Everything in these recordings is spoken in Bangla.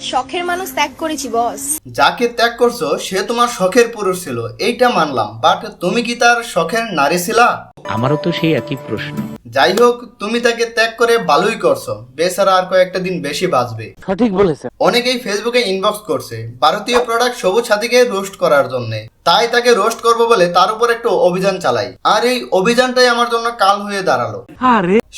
শখের মানুষ ত্যাগ করেছি বস। যাকে ত্যাগ করছো সে তোমার শখের পুরুষ ছিল, এইটা মানলাম, বাট তুমি কি তার শখের নারী ছিলা? আমারও তো সেই একই প্রশ্ন। যাই হোক, তুমি তাকে ত্যাগ করে ভালোই করছো, বেচারা আর কয়েকটা দিন বেশি বাঁচবে। সঠিক বলেছে। অনেকেই ফেসবুকে ইনবক্স করছে ভারতীয় প্রোডাক্ট সবুজ সাথীকে রোস্ট করার জন্য, তাই তাকে রোস্ট করবো বলে তার উপর একটা অভিযান চালাই, আর এই অভিযানটাই আমার জন্য কাল হয়ে দাঁড়ালো।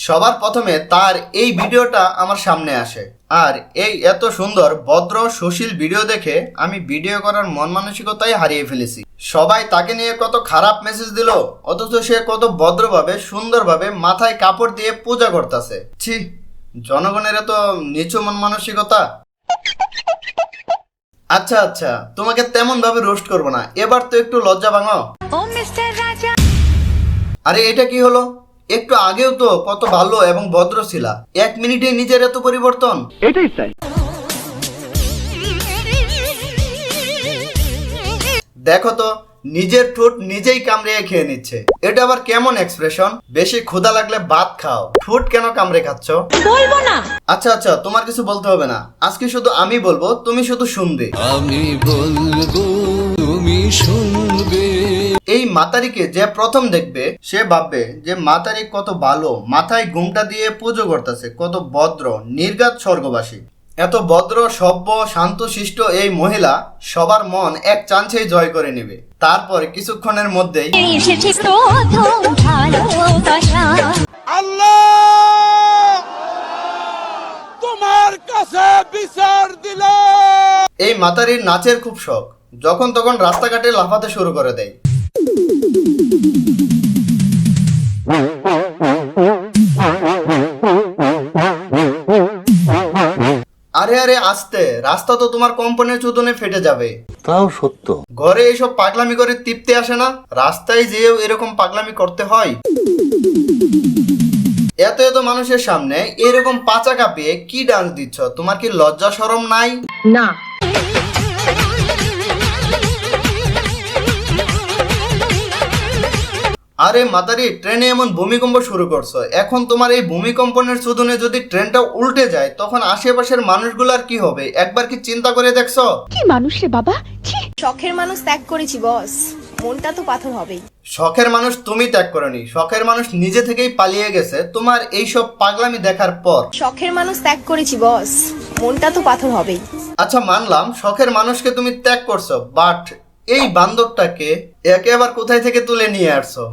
সবার প্রথমে তার এই ভিডিওটা আমার সামনে আসে, আর এই এত সুন্দর ভদ্র সুশীল ভিডিও দেখে আমি ভিডিও করার মন মানসিকতাই হারিয়ে ফেলেছি। সবাই তাকে নিয়ে কত খারাপ মেসেজ দিল, অথচ সে কত ভদ্রভাবে সুন্দরভাবে মাথায় কাপড় দিয়ে পূজা করতেছে। ছি, জনগণের এত নিচু মন মানসিকতা। আচ্ছা আচ্ছা, তোমাকে তেমন ভাবে রোস্ট করবো না, এবার তো একটু লজ্জা ভাঙো। আরে এটা কি হলো? একটু আগেও তো কত ভালো এবং ভদ্র ছিলা, 1 মিনিটে নিজের এত পরিবর্তন। এটাই তাই। দেখো তো, নিজের ঠোঁট নিজেই কামড়ে খেয়ে নিচ্ছে, এটা আবার কেমন এক্সপ্রেশন? বেশি ক্ষুধা লাগলে ভাত খাও, ঠোঁট কেন কামড়ে খাচ্ছ? বলবো না। আচ্ছা আচ্ছা, তোমার কিছু বলতে হবে না, আজকে শুধু আমি বলবো, তুমি শুধু শুনবে। আমি বলবো তুমি শুনবে। এই মাতারিকে যে প্রথম দেখবে সে ভাববে যে মাতারি কত ভালো, মাথায় ঘুমটা দিয়ে পুজো করতেছে, কত ভদ্র নির্গাত স্বর্গবাসী। এত ভদ্র সভ্য শান্তশিষ্ট এই মহিলা সবার মন এক চান্সেই জয় করে নেবে। তারপর কিছুক্ষণের মধ্যেই আল্লাহ তোমার কাছে বিচার দিল। এই মাতারির নাচের খুব শখ, যখন তখন রাস্তাঘাটে লাফাতে শুরু করে দেয়। আরে আরে আস্তে, রাস্তা তো তোমার কম্পনের চোদনে ফেটে যাবে। তাও সত্য। ঘরে এইসব পাগলামি করে তৃপ্তি আসে না, রাস্তায় যেও এরকম পাগলামি করতে হয়। এত এত মানুষের সামনে এরকম পাচা কাঁপিয়ে কি ডান্স দিচ্ছ? তোমার কি লজ্জা শরম নাই? না। আরে মাতারি, ট্রেনে এমন ভূমিকম্প শুরু করছো, এখন তোমার এই ভূমিকম্পনের চোদনে যদি ট্রেনটা উল্টে যায় তখন আশেপাশের মানুষগুলার কি হবে? একবার কি চিন্তা করে দেখছো? কি মানুষ রে বাবা। শখের মানুষ ত্যাগ করেছি বস, মনটা তো পাথর হবেই। শখের মানুষ তুমি ত্যাগ করনি, শখের মানুষ নিজে থেকেই পালিয়ে গেছে তোমার এইসব পাগলামি দেখার পর। শখের মানুষ ত্যাগ করেছি বস, মনটা তো পাথর হবেই। আচ্ছা মানলাম শখের মানুষকে তুমি ত্যাগ করছো, বাট এই বান্দরটাকে একে আবার কোথায় থেকে তুলে নিয়ে আসছো?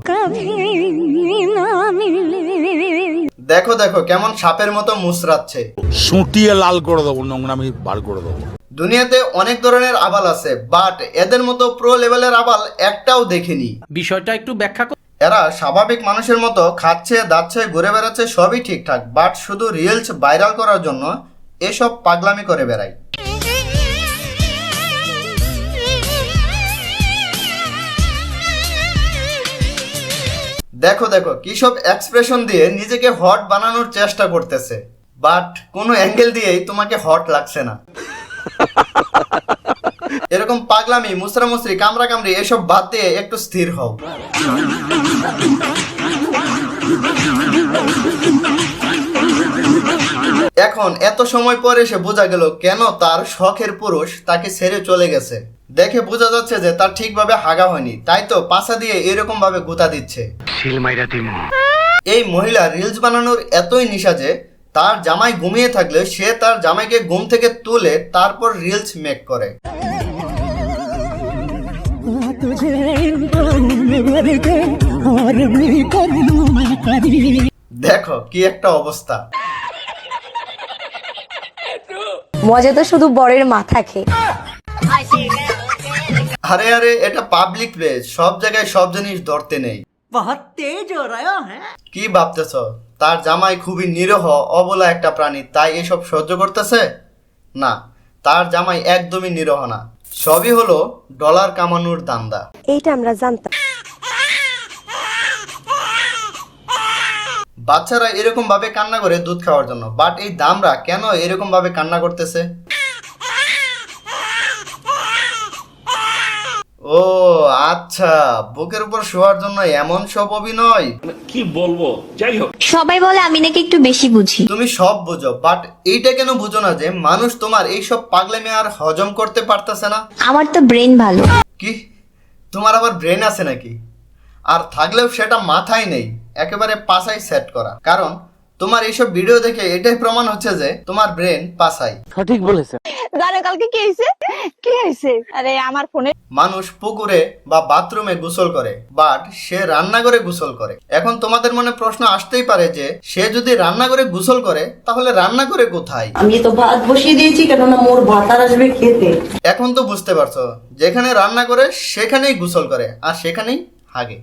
দেখো দেখো কেমন সাপের মতো মুচড়াচ্ছে। সুটিয়ে লাল করে দেবো, নোংরামি বার করে দেবো। দুনিয়াতে অনেক ধরনের আবাল আছে, বাট এদের মতো প্রো লেভেলের আবাল একটাও দেখিনি। বিষয়টা একটু ব্যাখ্যা কর। এরা স্বাভাবিক মানুষের মতো খাচ্ছে দাচ্ছে ঘুরে বেড়াচ্ছে, সবই ঠিকঠাক, বাট শুধু রিলস ভাইরাল করার জন্য এসব পাগলামি করে বেড়ায়। দেখো দেখো কি সব এক্সপ্রেশন দিয়ে নিজেকে হট বানানোর চেষ্টা করতেছে, বাট কোনো অ্যাঙ্গেল দিয়েই তোমাকে হট লাগছে না। এরকম পাগলামি মুসরামুসরি কামড়া কামড়ি এসব বাদ দিয়ে একটু স্থির হও। এখন এত সময় পরে এসে বোঝা গেল কেন তার শখের পুরুষ তাকে ছেড়ে চলে গেছে। দেখে বোঝা যাচ্ছে যে তার ঠিকভাবে হাগা হয়নি, তাই তো পাছা দিয়ে এরকম ভাবে গুতা দিচ্ছে। এই মহিলা রিলস বানানোর এতই নিশা যে তার জামাই ঘুমিয়ে থাকলে সে তার জামাইকে ঘুম থেকে তুলে তারপর রিলস মেক করে। দেখো কি একটা অবস্থা। মজা তো শুধু বরের মাথা খেয়ে। আরে আরে, এটা পাবলিক প্লেস, সব জায়গায় সব জিনিস ধরতে নেই। কি ভাবতেছ তার জামাই খুবই নিরহ অবলা একটা প্রাণী তাই এসব সহ্য করতেছে? না, তার জামাই একদমই নিরহ না, সবই হলো ডলার কামানোর ধান্দা। এইটা আমরা জানতাম। বাচ্চারা এরকম ভাবে কান্না করে দুধ খাওয়ার জন্য, বাট এই দামরা কেন এরকম ভাবে কান্না করতেছে? ও ও আচ্ছা, বুকের উপর শোয়ার জন্য এমন সব অভিনয়। সবাই বলে আমি নাকি একটু বেশি বুঝি। তুমি সব বুঝো, বাট এইটা কেন বুঝো না যে মানুষ তোমার এইসব পাগলামি আর হজম করতে পারতেছে না? আমার তো ব্রেন ভালো। কি তোমার আবার ব্রেন আছে নাকি? আর থাকলেও সেটা মাথায় নেই, একেবারে পাছায় সেট করা। কারণ তোমার এইসব ভিডিও দেখে এটাই প্রমাণ হচ্ছে যে তোমার ব্রেন পাছায়। সঠিক বলেছে। জানো কালকে কি হয়েছে? কি হয়েছে? আরে আমার ফোনে মানুষ পুকুরে বা বাথরুমে গোসল করে, বাট সে রান্নাঘরে গোসল করে। এখন তোমাদের মনে প্রশ্ন আসতেই পারে যে সে যদি রান্নাঘরে গোসল করে তাহলে রান্নাঘরে কোথায়? আমি তো ভাত বসিয়ে দিয়েছি, কেননা মোর ভাতার আসবে খেতে। এখন তো বুঝতে পারছো, যেখানে রান্না করে সেখানেই গোসল করে আর সেখানেই হাগে।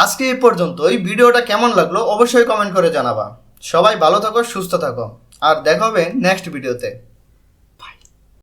আজকে এই পর্যন্ত। এই ভিডিওটা কেমন লাগলো অবশ্যই কমেন্ট করে জানাবা। সবাই ভালো থাকো, সুস্থ থাকো, আর দেখা হবে নেক্সট ভিডিওতে।